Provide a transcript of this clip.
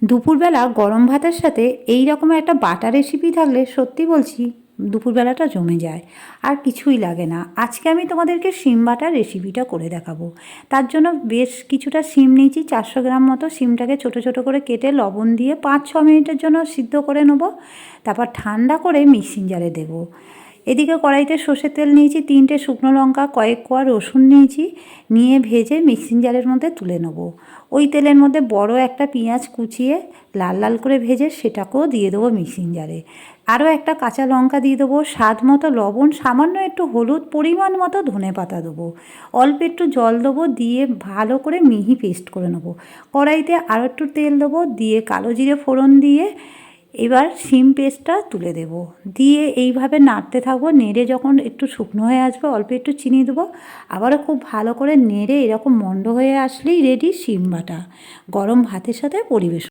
দুপুরবেলা গরম ভাতের সাথে এই রকম একটা বাটা রেসিপি থাকলে সত্যি বলছি দুপুরবেলাটা জমে যায়, আর কিছুই লাগে না। আজকে আমি তোমাদেরকে শিম বাটার রেসিপিটা করে দেখাবো। তার জন্য বেশ কিছুটা শিম নিয়েছি, 400 গ্রাম মতো। শিমটাকে ছোটো ছোটো করে কেটে লবণ দিয়ে 5-6 মিনিটের জন্য সিদ্ধ করে নেব। তারপর ঠান্ডা করে মিক্সিং জারে দেবো। এদিকে কড়াইতে সর্ষের তেল নিয়েছি, 3টে শুকনো লঙ্কা, কয়েক কোয়া রসুন নিয়েছি, নিয়ে ভেজে মিক্সিং জারের মধ্যে তুলে নেব। ওই তেলের মধ্যে বড় একটা পেঁয়াজ কুচিয়ে লাল লাল করে ভেজে সেটাকেও দিয়ে দেবো মিক্সিং জারে। আরও একটা কাঁচা লঙ্কা দিয়ে দেবো, স্বাদ মতো লবণ, সামান্য একটু হলুদ, পরিমাণ মতো ধনে পাতা দেবো, অল্প একটু জল দেবো, দিয়ে ভালো করে মিহি পেস্ট করে নেবো। কড়াইতে আরও একটু তেল দেবো, দিয়ে কালো জিরে ফোড়ন দিয়ে এবার শিম পেস্টটা তুলে দেব, দিয়ে এইভাবে নাড়তে থাকবো। নেড়ে যখন একটু শুকনো হয়ে আসবে অল্প একটু চিনি দেবো, আবারও খুব ভালো করে নেড়ে এরকম মন্ড হয়ে আসলেই রেডি শিম বাটা। গরম ভাতের সাথে পরিবেশন।